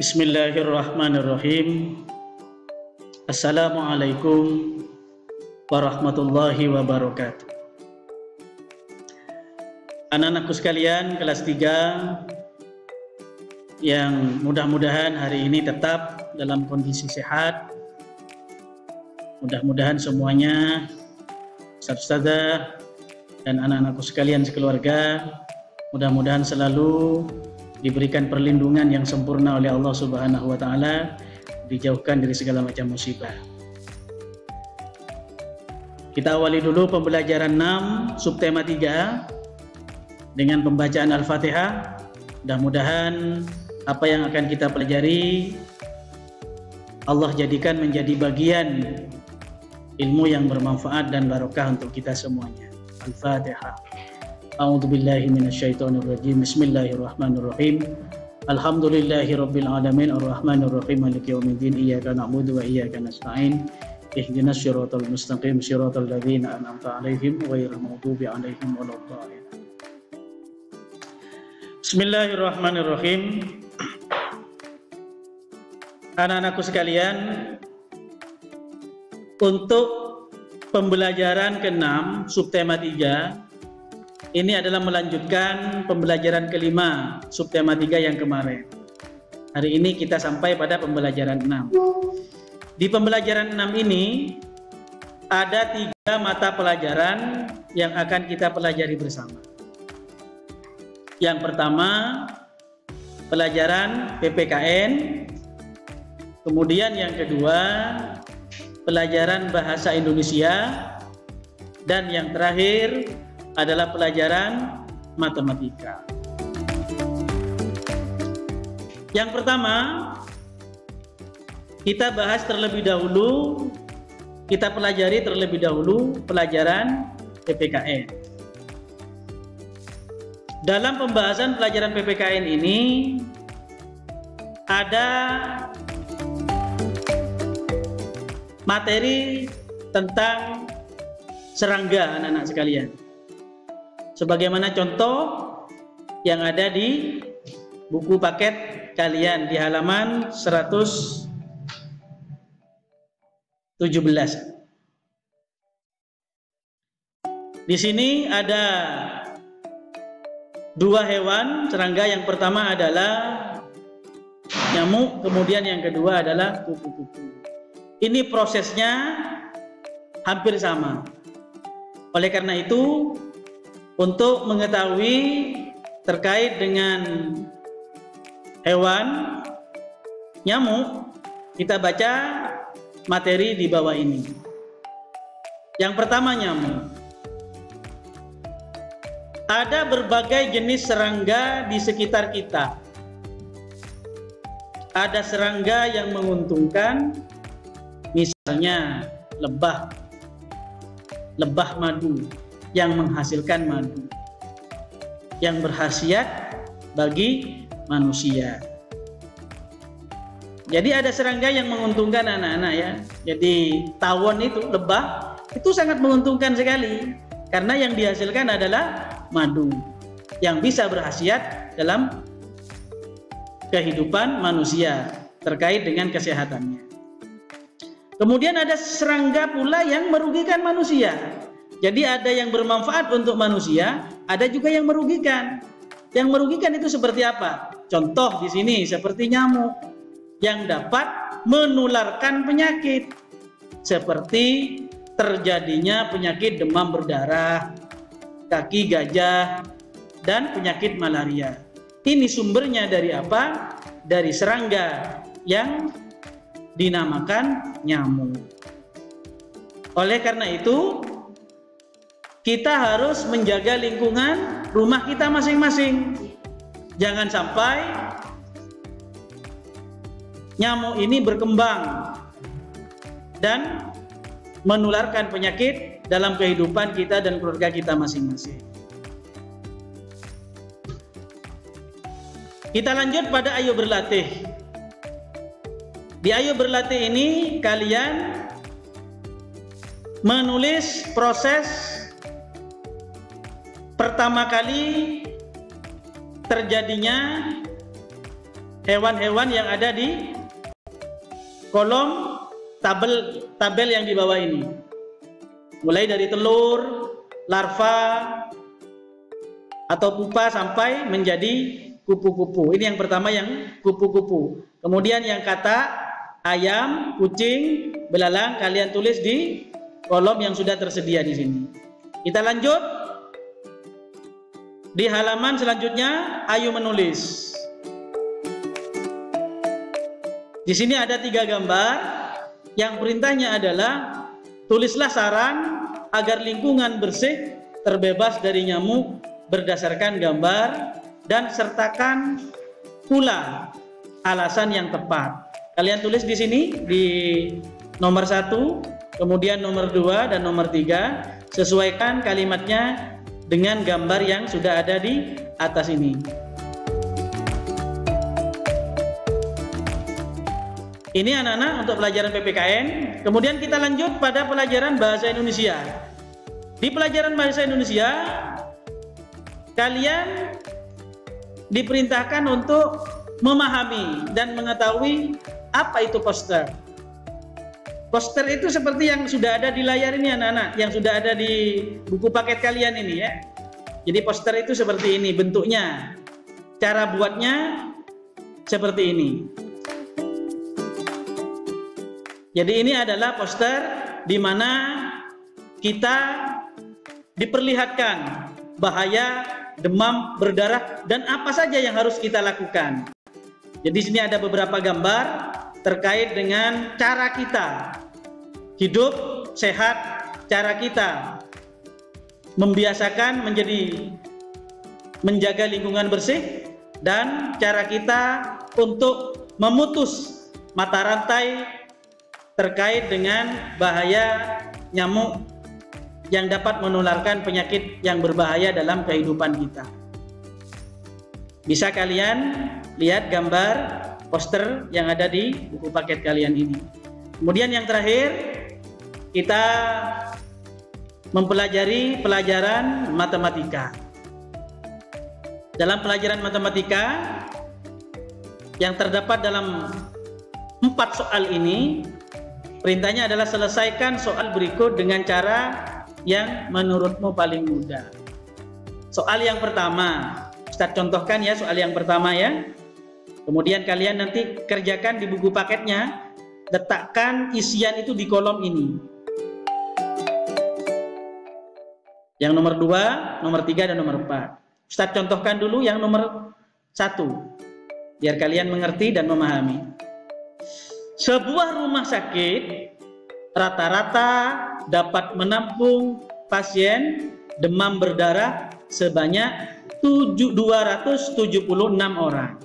Bismillahirrahmanirrahim. Assalamualaikum warahmatullahi wabarakatuh. Anak-anakku sekalian kelas 3 yang mudah-mudahan hari ini tetap dalam kondisi sehat. Mudah-mudahan semuanya, ustaz-ustazah dan anak-anakku sekalian sekeluarga, mudah-mudahan selalu diberikan perlindungan yang sempurna oleh Allah Subhanahu wa taala, dijauhkan dari segala macam musibah. Kita awali dulu pembelajaran 6 subtema 3 dengan pembacaan Al-Fatihah. Mudah-mudahan apa yang akan kita pelajari Allah jadikan menjadi bagian ilmu yang bermanfaat dan barokah untuk kita semuanya. Al-Fatihah. A'udzu billahi minasyaitonir rajim. Bismillahirrahmanirrahim. Alhamdulillahirabbil alamin arrahmanir rahim maliki yaumiddin iyyaka na'budu wa iyyaka nasta'in ihdinas siratal mustaqim siratal ladzina an'amta 'alaihim ghairil maghdubi 'alaihim waladdallin. Bismillahirrahmanirrahim. Anak-anakku sekalian, untuk pembelajaran ke-6 subtema 3 ini adalah melanjutkan pembelajaran kelima subtema 3 yang kemarin. Hari ini kita sampai pada pembelajaran 6. Di pembelajaran 6 ini ada 3 mata pelajaran yang akan kita pelajari bersama. Yang pertama, pelajaran PPKN. Kemudian yang kedua, pelajaran bahasa Indonesia. Dan yang terakhir adalah pelajaran matematika. Yang pertama, kita bahas terlebih dahulu, kita pelajari terlebih dahulu pelajaran PPKN. Dalam pembahasan pelajaran PPKN ini ada materi tentang serangga, anak-anak sekalian. Sebagaimana contoh yang ada di buku paket kalian di halaman 117. Di sini ada 2 hewan serangga. Yang pertama adalah nyamuk, kemudian yang kedua adalah kupu-kupu. Ini prosesnya hampir sama. Oleh karena itu, untuk mengetahui terkait dengan hewan nyamuk, kita baca materi di bawah ini. Yang pertama, nyamuk. Ada berbagai jenis serangga di sekitar kita. Ada serangga yang menguntungkan, misalnya lebah madu yang menghasilkan madu, yang berkhasiat bagi manusia. Jadi ada serangga yang menguntungkan, anak-anak ya. Jadi tawon itu, lebah itu sangat menguntungkan sekali, karena yang dihasilkan adalah madu yang bisa berkhasiat dalam kehidupan manusia terkait dengan kesehatannya. Kemudian ada serangga pula yang merugikan manusia. Jadi ada yang bermanfaat untuk manusia, ada juga yang merugikan. Yang merugikan itu seperti apa? Contoh di sini seperti nyamuk yang dapat menularkan penyakit, seperti terjadinya penyakit demam berdarah, kaki gajah, dan penyakit malaria. Ini sumbernya dari apa? Dari serangga yang dinamakan nyamuk. Oleh karena itu, kita harus menjaga lingkungan rumah kita masing-masing. Jangan sampai nyamuk ini berkembang dan menularkan penyakit dalam kehidupan kita dan keluarga kita masing-masing. Kita lanjut pada ayo berlatih. Di ayo berlatih ini kalian menulis proses pertama kali terjadinya hewan-hewan yang ada di kolom tabel yang di bawah ini. Mulai dari telur, larva, atau pupa sampai menjadi kupu-kupu. Ini yang pertama, yang kupu-kupu. Kemudian yang kata ayam, kucing, belalang kalian tulis di kolom yang sudah tersedia di sini. Kita lanjut. Di halaman selanjutnya, ayo menulis. Di sini ada 3 gambar. Yang perintahnya adalah tulislah saran agar lingkungan bersih, terbebas dari nyamuk berdasarkan gambar, dan sertakan pula alasan yang tepat. Kalian tulis di sini di nomor 1, kemudian nomor 2 dan nomor 3. Sesuaikan kalimatnya dengan gambar yang sudah ada di atas ini. Ini anak-anak untuk pelajaran PPKN. Kemudian kita lanjut pada pelajaran bahasa Indonesia. Di pelajaran bahasa Indonesia, kalian diperintahkan untuk memahami dan mengetahui apa itu poster. Poster itu seperti yang sudah ada di layar ini anak-anak, yang sudah ada di buku paket kalian ini ya. Jadi poster itu seperti ini bentuknya. Cara buatnya seperti ini. Jadi ini adalah poster di mana kita diperlihatkan bahaya demam berdarah dan apa saja yang harus kita lakukan. Jadi sini ada beberapa gambar terkait dengan cara kita hidup sehat, cara kita membiasakan menjaga lingkungan bersih, dan cara kita untuk memutus mata rantai terkait dengan bahaya nyamuk yang dapat menularkan penyakit yang berbahaya dalam kehidupan kita. Bisa kalian lihat gambar poster yang ada di buku paket kalian ini. Kemudian yang terakhir, kita mempelajari pelajaran matematika. Dalam pelajaran matematika yang terdapat dalam 4 soal ini, perintahnya adalah selesaikan soal berikut dengan cara yang menurutmu paling mudah. Soal yang pertama, Ustadz contohkan ya soal yang pertama ya. Kemudian kalian nanti kerjakan di buku paketnya, letakkan isian itu di kolom ini. Yang nomor 2, nomor 3, dan nomor 4. Ustadz contohkan dulu yang nomor 1, biar kalian mengerti dan memahami. Sebuah rumah sakit rata-rata dapat menampung pasien demam berdarah sebanyak 276 orang.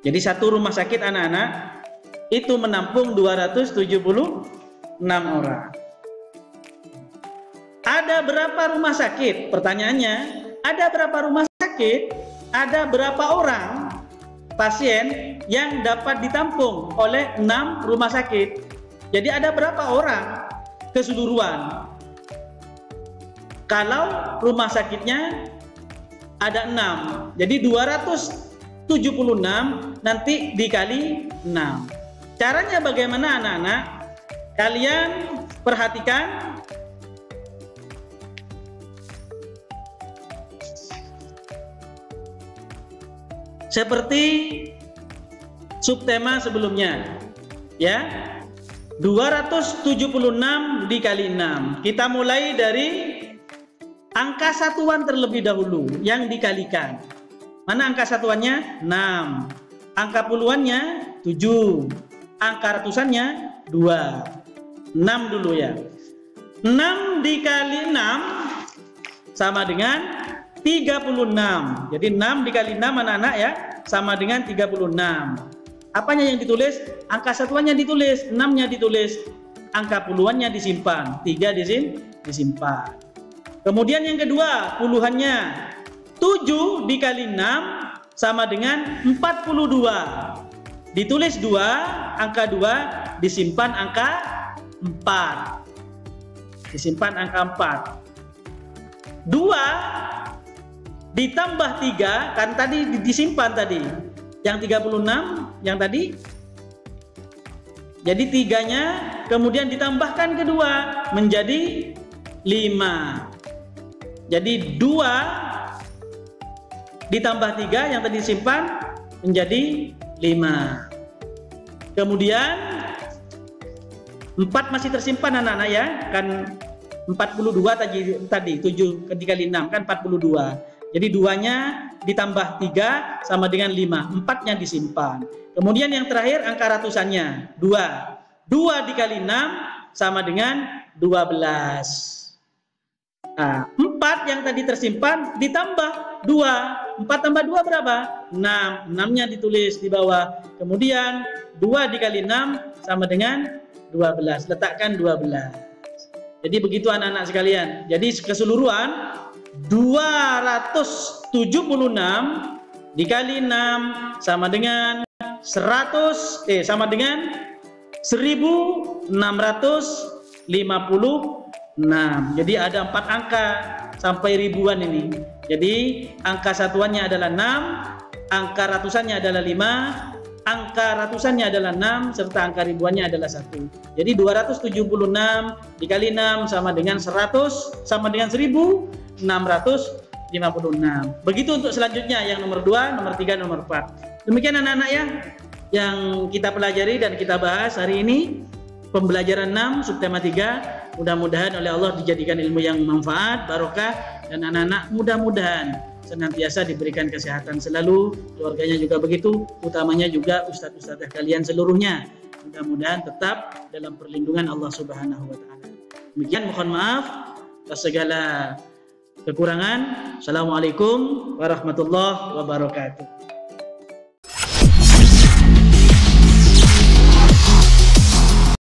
Jadi satu rumah sakit anak-anak itu menampung 276 orang. Ada berapa rumah sakit? Pertanyaannya, ada berapa rumah sakit? Ada berapa orang pasien yang dapat ditampung oleh 6 rumah sakit? Jadi ada berapa orang keseluruhan? Kalau rumah sakitnya ada 6, jadi 276 nanti dikali 6. Caranya bagaimana anak-anak? Kalian perhatikan. Seperti subtema sebelumnya, ya, 276 dikali 6. Kita mulai dari angka satuan terlebih dahulu yang dikalikan. Mana angka satuannya? 6. Angka puluhannya 7. Angka ratusannya 2. 6 dulu ya. 6 dikali 6 sama dengan 36. Jadi 6 dikali 6 anak-anak ya, sama dengan 36. Apanya yang ditulis? Angka satuannya ditulis, 6-nya ditulis, angka puluhannya disimpan, 3 disimpan. Kemudian yang kedua, puluhannya 7 dikali 6 sama dengan 42. Ditulis 2, angka 2, disimpan angka 4. Disimpan angka 4. 2 ditambah 3, kan tadi disimpan tadi. Yang 36 yang tadi. Jadi 3-nya kemudian ditambahkan kedua menjadi 5. Jadi 2 ditambah 3 yang tadi simpan menjadi 5. Kemudian 4 masih tersimpan anak-anak ya, kan 42 tadi 7 dikali 6 kan 42. Jadi 2-nya ditambah 3 sama dengan 5, 4-nya disimpan. Kemudian yang terakhir angka ratusannya 2. 2 dikali 6 sama dengan 12. Nah, 4 yang tadi tersimpan ditambah 2. 4 tambah 2 berapa? 6. 6-nya ditulis di bawah. Kemudian 2 dikali 6 sama dengan 12. Letakkan 12. Jadi begitu anak-anak sekalian. Jadi keseluruhan 276 dikali 6 sama dengan 1656. Jadi ada 4 angka sampai ribuan ini. Jadi angka satuannya adalah 6, angka ratusannya adalah 5, angka ratusannya adalah 6, serta angka ribuannya adalah 1. Jadi 276 dikali 6 sama dengan 100 sama dengan 1656. Begitu untuk selanjutnya yang nomor 2, nomor 3, nomor 4. Demikian anak-anak ya yang kita pelajari dan kita bahas hari ini. Pembelajaran 6 subtema 3, mudah-mudahan oleh Allah dijadikan ilmu yang manfaat, barokah, dan anak-anak mudah-mudahan senantiasa diberikan kesehatan selalu, keluarganya juga begitu, utamanya juga ustadz-ustadzah kalian seluruhnya. Mudah-mudahan tetap dalam perlindungan Allah Subhanahu wa taala. Demikian, mohon maaf atas segala kekurangan. Assalamualaikum warahmatullahi wabarakatuh.